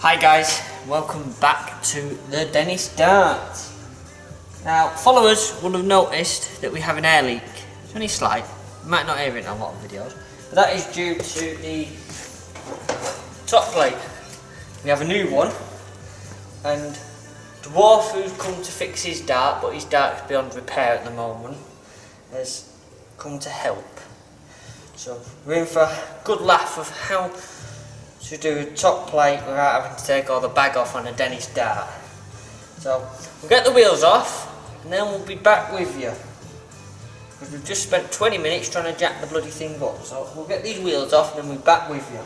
Hi guys, welcome back to the Dennis Dart. Now, followers will have noticed that we have an air leak. It's only slight, you might not hear it in a lot of videos, but that is due to the top plate. We have a new one, and Dwarf, who's come to fix his dart, but his dart is beyond repair at the moment, has come to help. So we're in for a good laugh of how to do a top plate without having to take all the bag off on a Dennis Dart. So we'll get the wheels off and then we'll be back with you. Because we've just spent 20 minutes trying to jack the bloody thing up. So we'll get these wheels off and then we'll be back with you.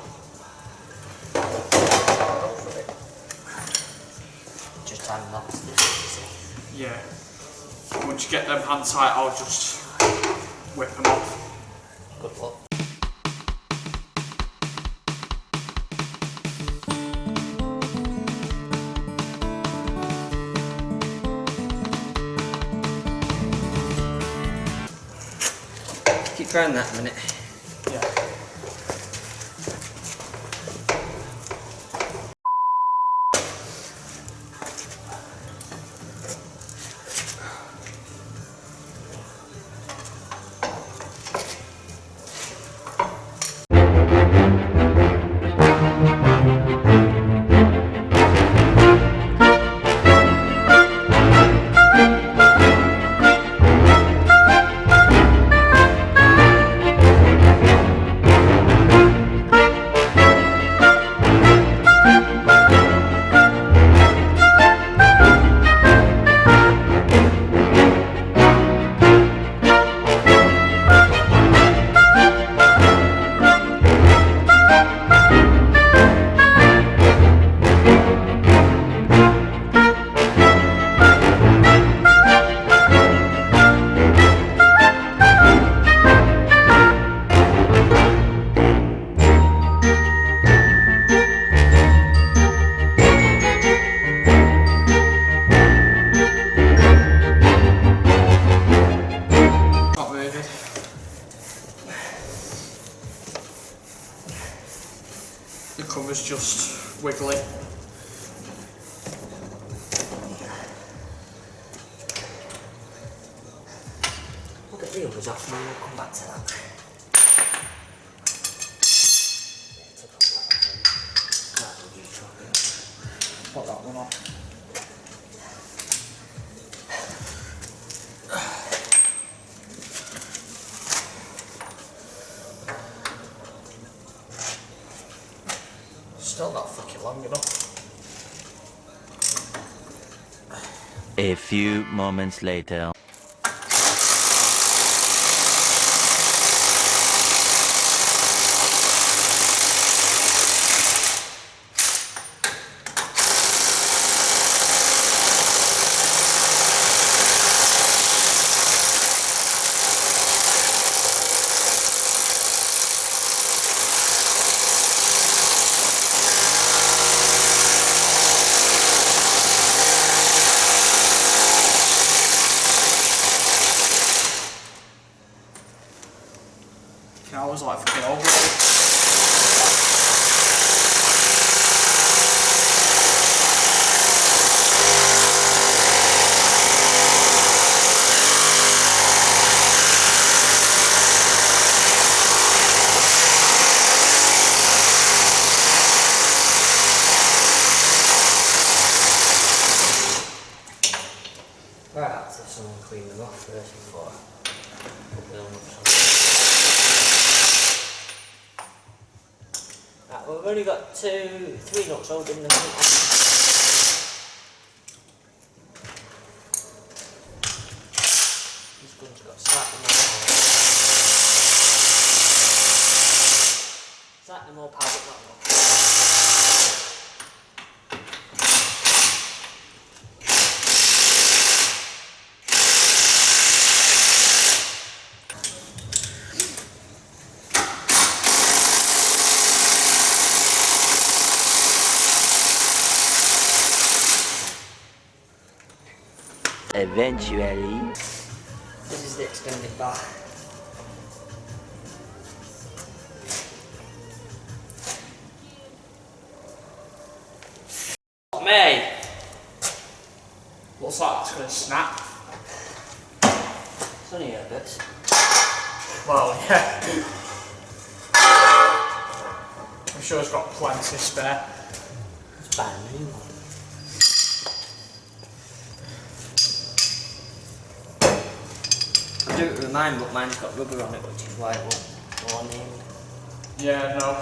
Just hand that. Yeah. Once you get them hand tight, I'll just whip them off. Good luck. Keep trying that a minute. Yeah. The cover's just wiggly. We'll get the others off and then we'll come back to that. Put that one off. Still not fucking long enough. A few moments later. I was like fucking over it. Right, let's have someone clean them off first before I put the nuts on. Right, well, we've only got 3 nuts holding the front on. This gun's got slightly more power, but not much. Eventually. This is the extended bar. me. Looks like it's going to snap. It's only a bit. Well, yeah. I'm sure it's got plenty spare. It's bad new one. I do it with mine, but mine's got rubber on it, which is why it won't go on the end. Yeah, no.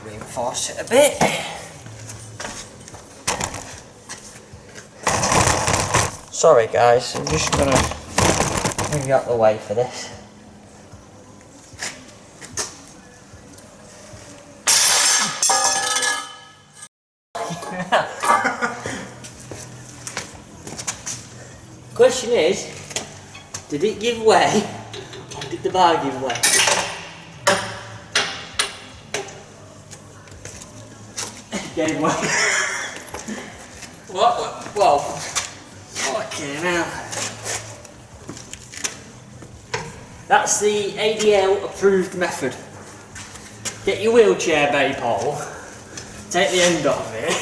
Reinforce it a bit. Sorry guys, I'm just gonna move you out the way for this. Question is, did it give way or did the bar give way? Gave way. What? Well, okay now. That's the ADL approved method. Get your wheelchair bay pole, take the end off it,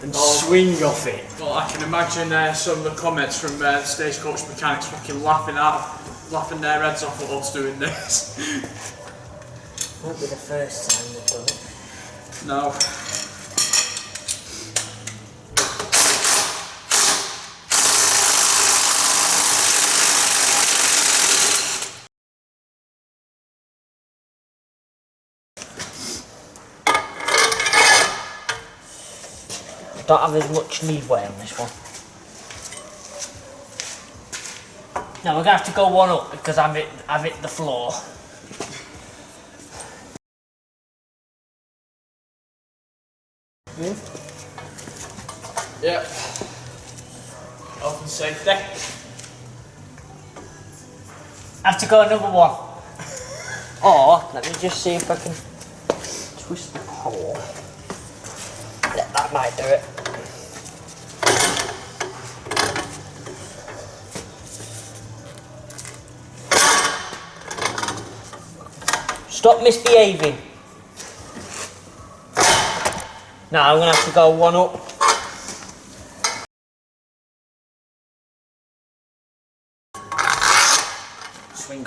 and swing off it. Well, I can imagine some of the comments from the stagecoach mechanics fucking laughing their heads off at us doing this. Won't be the first time they've done it. No. Don't have as much leeway on this one. Now we're going to have to go one up because I've hit the floor. Yep. Health and safety. I have to go another one. Or, let me just see if I can twist the pole. Yeah, that might do it. Stop misbehaving. Now I'm going to have to go one up. Swing.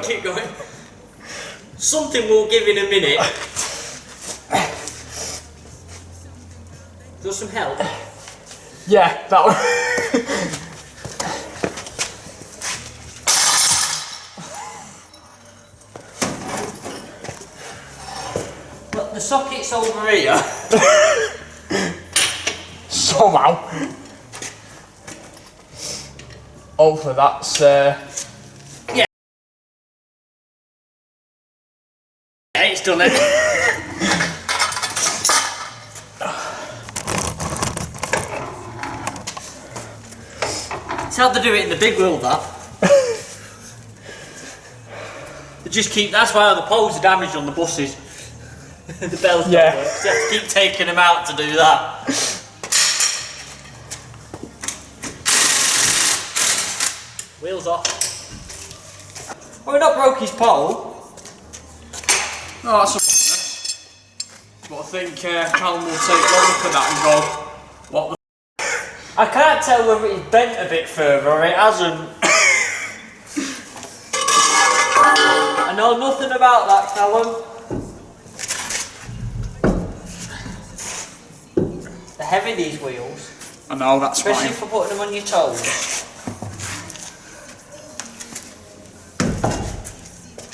Keep going. Something will give in a minute. Do you want some help? Yeah, that one. Look, the socket's over here. Somehow. Hopefully that's Yeah, it's done it. It's how they do it in the big wheel, that. They just keep, that's why all the poles are damaged on the buses. The bells don't work, 'cause you have to keep taking them out to do that. Wheels off. Well, we not broke his pole. no, that's a bonus. But I think Callum will take one look at that and go, what the I can't tell whether it's bent a bit further or it hasn't. I know nothing about that, Callum. They're heavy, these wheels. I know, that's Especially fine. for putting them on your toes.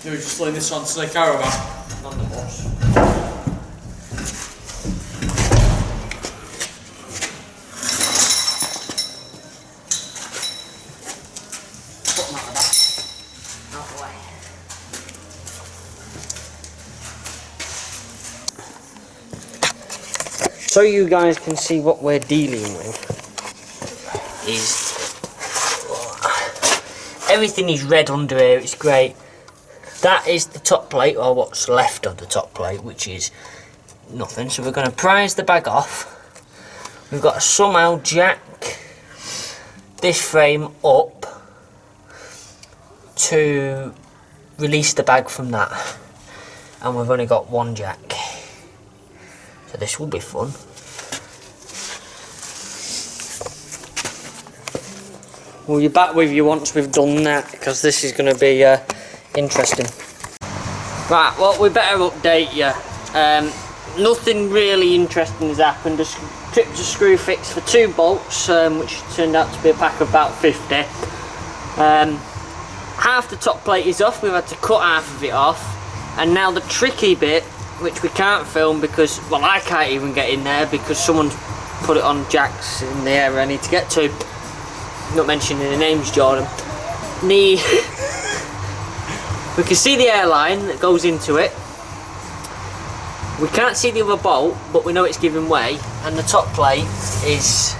Do we just leave this on to the caravan? On the bus. Put them out of that. Out the way. so you guys can see what we're dealing with, is everything is red under here. It's great. That is the top plate, or what's left of the top plate, which is nothing. So we're going to prise the bag off. We've got to somehow jack this frame up to release the bag from that, and we've only got one jack, so this will be fun. We'll be back with you once we've done that, because this is going to be interesting. Right, well, we better update you. Nothing really interesting has happened. Just tripped a screw fix for 2 bolts, which turned out to be a pack of about 50. Half the top plate is off. We've had to cut half of it off, and now the tricky bit, which we can't film because, well, I can't even get in there because someone's put it on jacks in the area I need to get to. Not mentioning the names, Jordan. We can see the airline that goes into it. We can't see the other bolt, but we know it's giving way, and the top plate is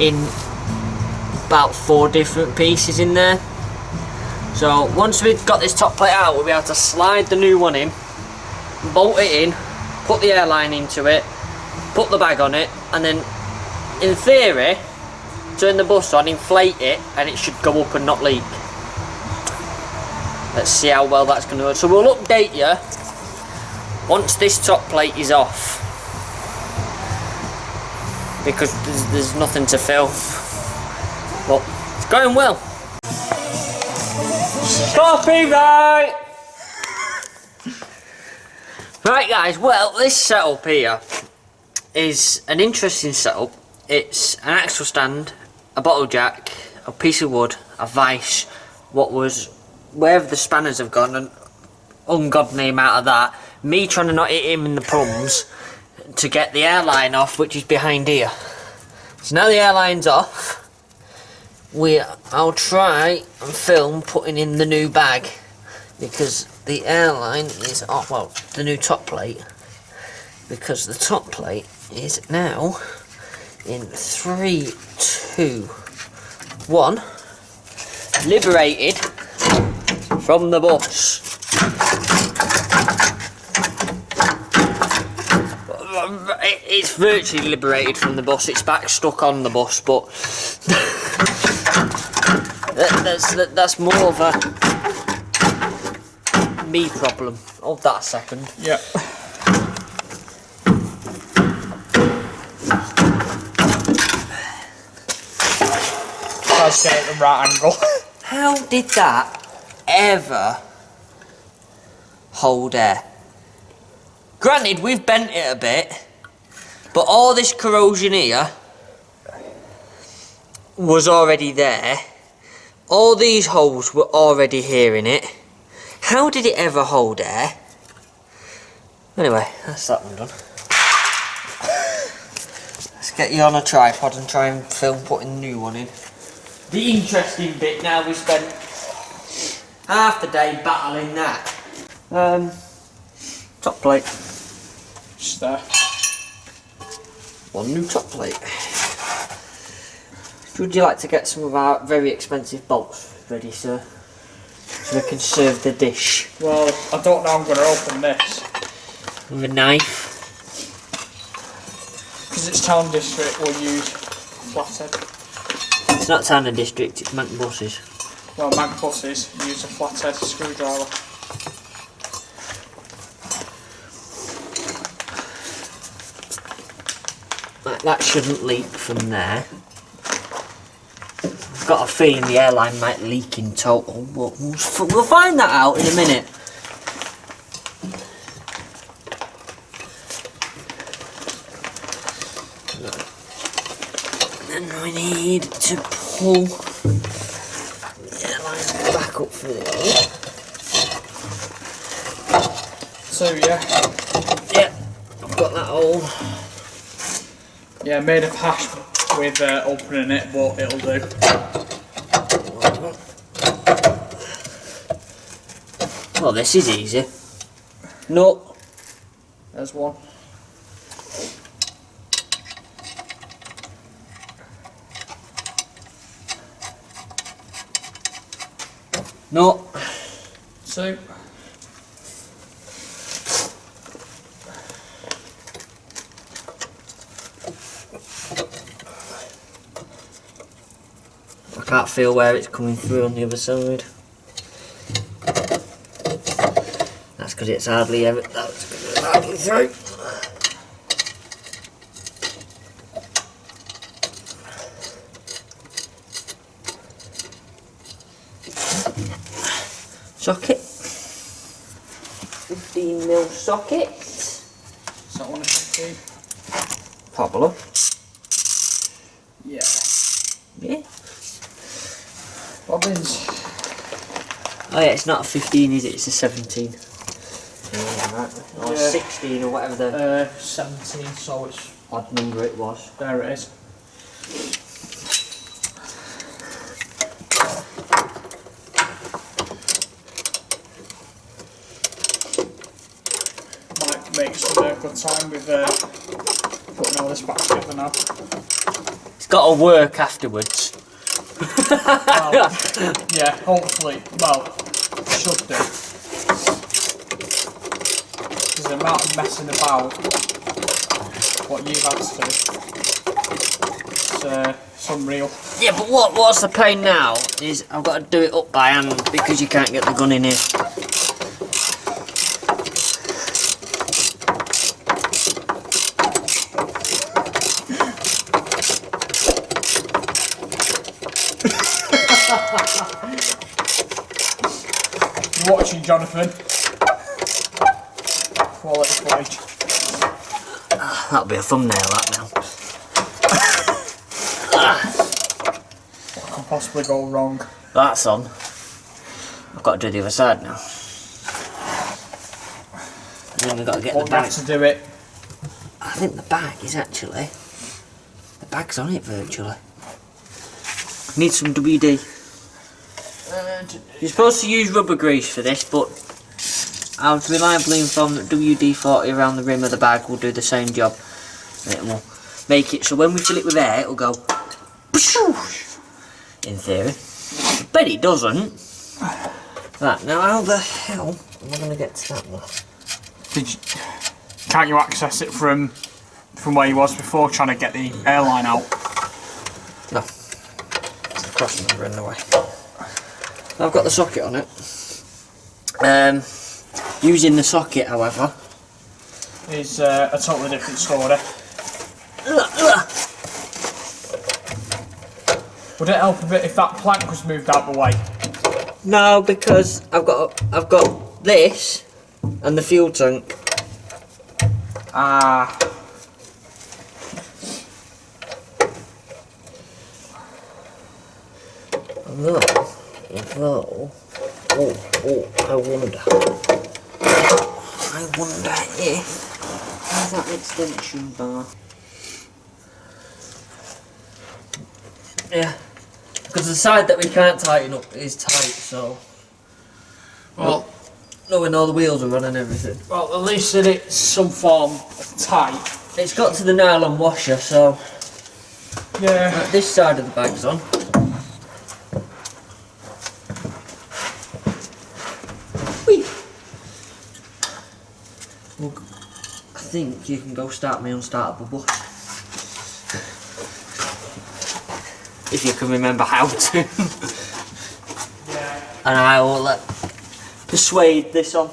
in about 4 different pieces in there. So once we've got this top plate out, we'll be able to slide the new one in, bolt it in, put the airline into it, put the bag on it, and then in theory turn the bus on, inflate it, and it should go up and not leak. Let's see how well that's going to work. So we'll update you once this top plate is off, because there's nothing to film, but it's going well. Copyright! Right guys, well, this setup here is an interesting setup. It's an axle stand, a bottle jack, a piece of wood, a vice, wherever the spanners have gone, an ungodly amount of that, me trying to not hit him in the plums to get the airline off, which is behind here. So now the airline's off, I'll try and film putting in the new bag, because the airline is off, well, the new top plate, because the top plate is now in 3, 2, 1, liberated from the bus. It's virtually liberated from the bus. It's back stuck on the bus, but that's more of a me problem. Hold that a second. Yeah. Let's get it at the right angle. How did that ever hold air? Granted, we've bent it a bit, but all this corrosion here was already there. All these holes were already here in it. How did it ever hold air? Anyway, that's that one done. Let's get you on a tripod and try and film putting the new one in. The interesting bit now, we spent half the day battling that. Top plate. Just there. One new top plate. Would you like to get some of our very expensive bolts ready, sir? So we can serve the dish. Well, I don't know how I'm going to open this. With a knife. Because it's town district, we'll use flathead. It's not Town and District, it's Mancbuses. Well, Mancbuses use a flathead screwdriver. That shouldn't leak from there. I've got a feeling the airline might leak in total, but we'll find that out in a minute. And we need to pull the airline back up through there. So yeah. Yeah, I've got that all. Yeah, made a hash with opening it, but it'll do. Well, this is easy. No. There's one. No. 2. I can't feel where it's coming through on the other side. That's because it's hardly ever. That's because it's hardly through. Socket. 15mm socket. Is that one a 15? Probably. Yeah. Yeah. Bobbins. Oh yeah, it's not a 15, is it? It's a 17. Yeah, right. Or Yeah. 16 or whatever the 17, so it's... odd number it was. There it is. Might make some good time with putting all this back together now. It's got to work afterwards. Well, yeah, hopefully. Well, should do. Because the amount of messing about what you've had to do, it's unreal. Yeah, but what's the pain now is I've got to do it up by hand because you can't get the gun in here. You're watching, Jonathan. Quality footage. That'll be a thumbnail, that now. What can possibly go wrong? That's on. I've got to do the other side now. And then we've got to get Won't the bag. have to do it. I think the bag is actually... The bag's on it virtually. Need some WD. You're supposed to use rubber grease for this, but I was reliably informed that WD-40 around the rim of the bag will do the same job. It will make it so when we fill it with air, it'll go... In theory. But it doesn't. Right, now how the hell am I going to get to that one? Can't you access it from where you was before, trying to get the airline out? No. There's a cross member in the way. I've got the socket on it. Using the socket, however, Is a totally different story. Would it help a bit if that plank was moved out the way? no, because I've got this and the fuel tank. Ah. Although, I wonder if there's that extension bar. Yeah, because the side that we can't tighten up is tight, so. Well, Knowing all the wheels are on and everything. well, at least that it's some form of tight. It's got to the nylon washer, so. Yeah. This side of the bag's on. Whee! Well, I think you can go start my unstartable bus. If you can remember how to. Yeah. And I will persuade this on.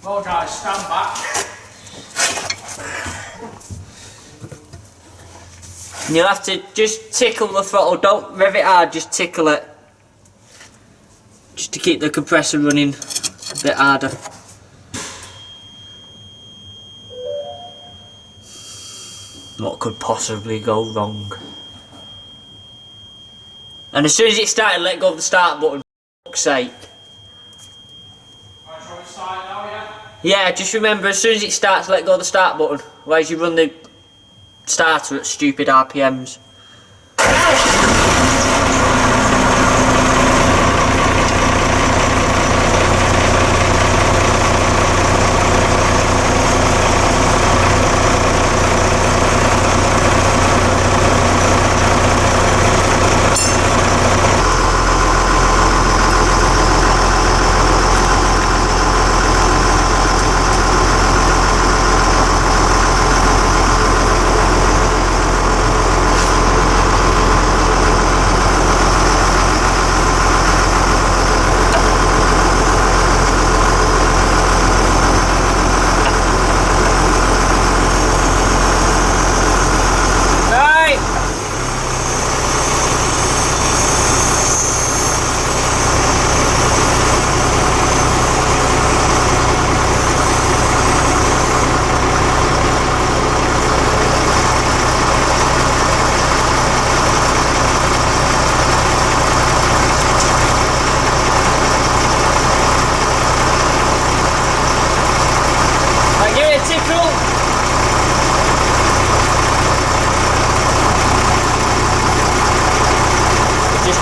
Well, guys, stand back. And you'll have to just tickle the throttle, don't rev it hard, just tickle it. Just to keep the compressor running a bit harder. What could possibly go wrong? And as soon as it started, let go of the start button, for fuck's sake. Right, shall we start now, yeah? Yeah, just remember, as soon as it starts, let go of the start button. Otherwise you run the starter at stupid RPMs.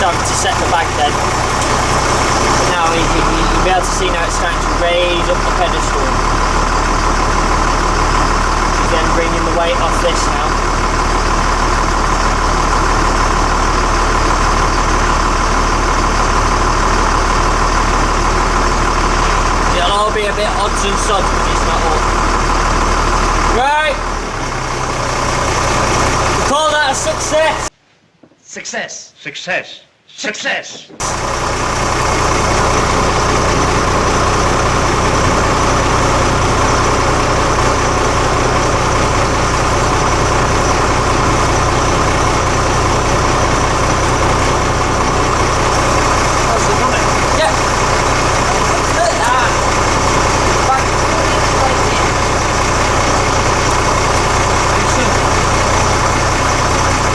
started to set the bag then. Now you'll be able to see now it's starting to raise up the pedestal. She's then bringing the weight off this now. It'll all be a bit odds and sods when it's not up. Right! We call that a success! Success. Success. Success. How's it running? Yeah! Look at that! Back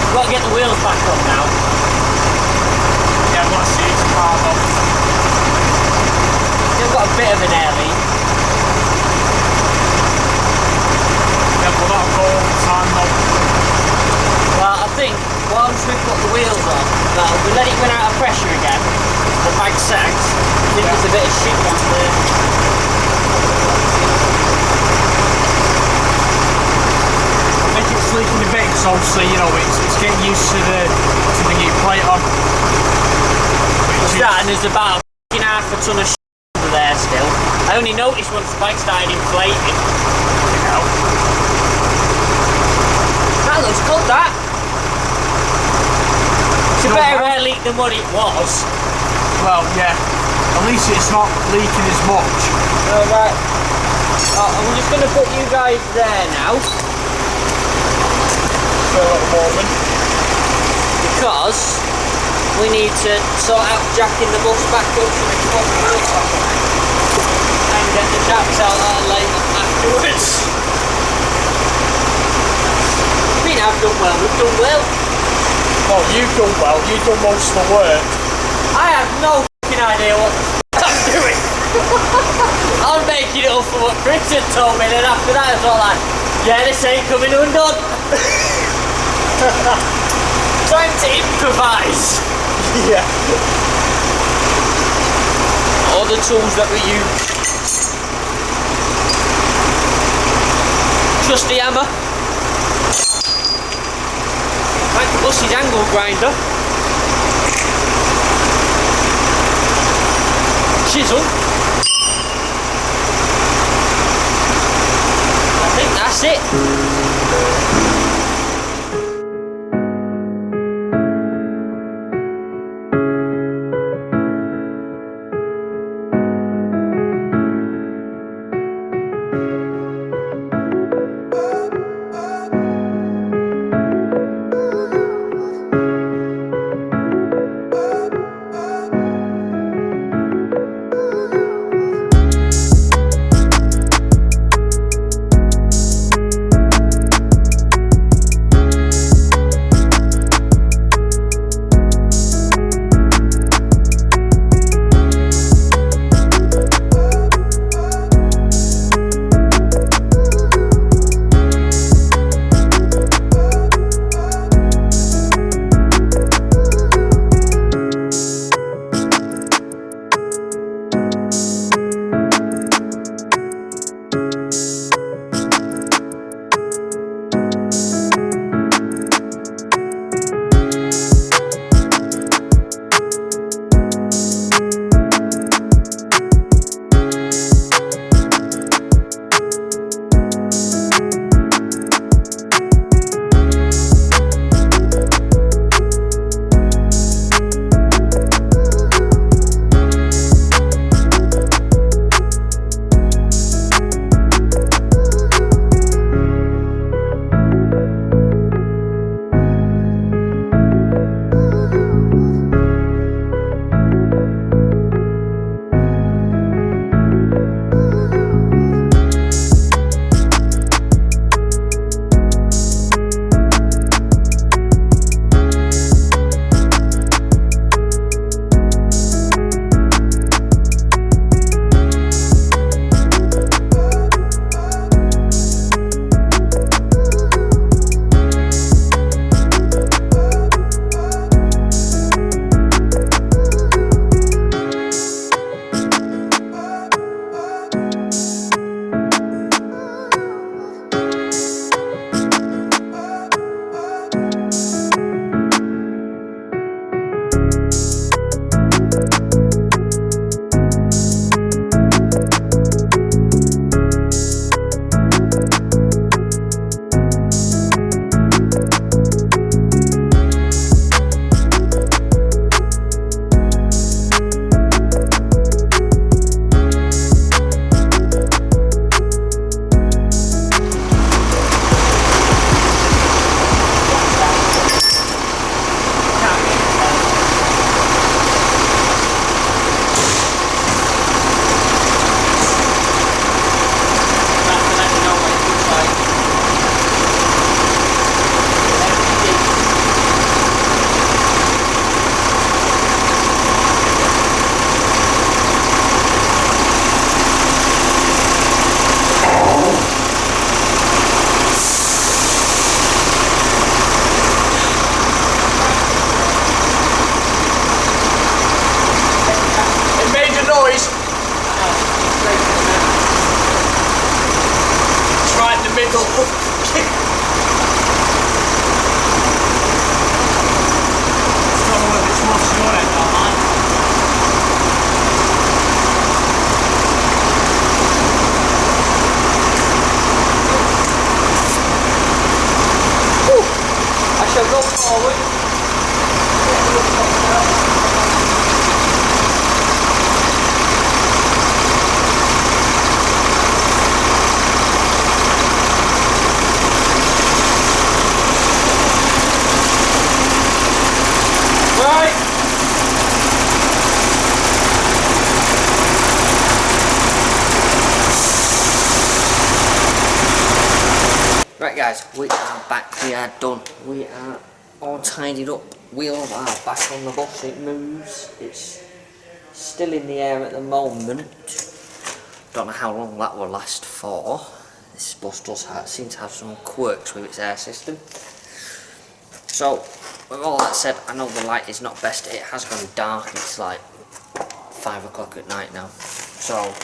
We've got to get the wheels back up now. Yeah, I've got to see it's hard on. They've got a bit of an air leak. Yeah, but that'll go all the time though. Well, I think once we put the wheels on, if we let it run out of pressure again, the bag sags, I think there's a bit of shit down there. I think it's leaking a bit because obviously, you know, it's getting used to the new plate on. It's that, and there's about half a ton of shit under there still. I only noticed once the bag started inflating. You know. That looks good, that. It's a better air leak than what it was. Well, yeah. At least it's not leaking as much. Alright. I'm just going to put you guys there now. For a little moment. Because we need to sort out jacking the bus back up so we can put the wheels back on and get the jacks out later afterwards. I mean, I've done well, we've done well. Well, you've done well. You've done most of the work. I have no fucking idea what the f I'm doing. I'm making it up for what Chris had told me, and then after that it's all like, yeah, this ain't coming undone. Time to improvise. Yeah. All the tools that we use. Trusty hammer. Mancbuses angle grinder. Chisel. I think that's it. guys, we are back. We are done. We are all tidied up. Wheels are back on the bus. It moves. It's still in the air at the moment. Don't know how long that will last for. This bus does seem to have some quirks with its air system. So, with all that said, I know the light is not best. It has gone dark. It's like 5 o'clock at night now. So,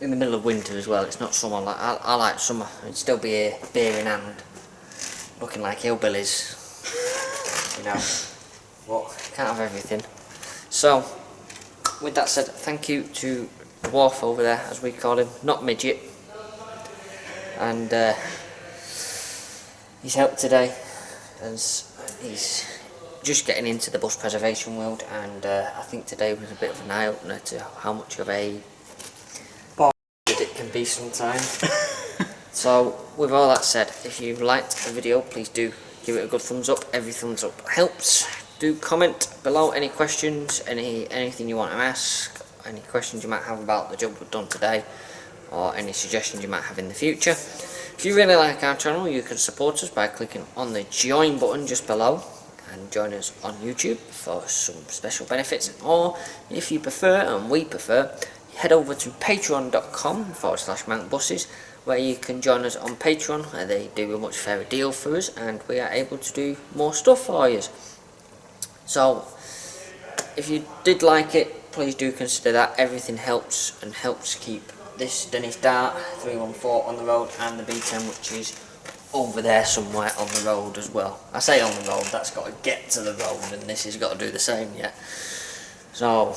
in the middle of winter as well. It's not summer. Like I like summer. It'd still be here, beer in hand, looking like hillbillies. You know, but can't have everything. So, with that said, thank you to Dwarf over there, as we call him, not midget, and he's helped today, as he's just getting into the bus preservation world, and I think today was a bit of an eye opener to how much of a it can be sometimes. So with all that said, if you liked the video, please do give it a good thumbs up. Every thumbs up helps. Do comment below any questions, anything you want to ask, any questions you might have about the job we've done today, or any suggestions you might have in the future. If you really like our channel, you can support us by clicking on the join button just below and join us on YouTube for some special benefits, or if you prefer, and we prefer, head over to patreon.com/Mancbuses, where you can join us on Patreon, where they do a much fairer deal for us, and we are able to do more stuff for you. So, if you did like it, please do consider that. Everything helps, and helps keep this Dennis Dart 314 on the road, and the B10, which is over there somewhere on the road as well. I say on the road, that's got to get to the road, and this has got to do the same yet. So,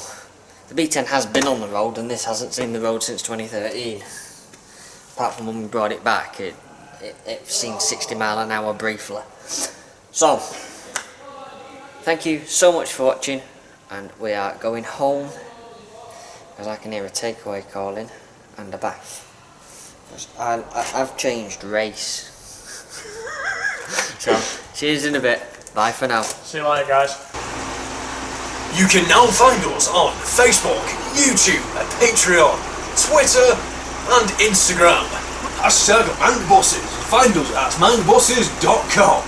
the B10 has been on the road, and this hasn't seen the road since 2013. Apart from when we brought it back, it's seen 60 mile an hour briefly. So, thank you so much for watching, and we are going home, as I can hear a takeaway calling, and a bath. I've changed race. So, cheers in a bit. Bye for now. See you later, guys. You can now find us on Facebook, YouTube, Patreon, Twitter, and Instagram. Hashtag Mancbuses. Find us at mancbuses.com.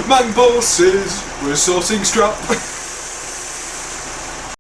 Mancbuses, we're sorting scrap.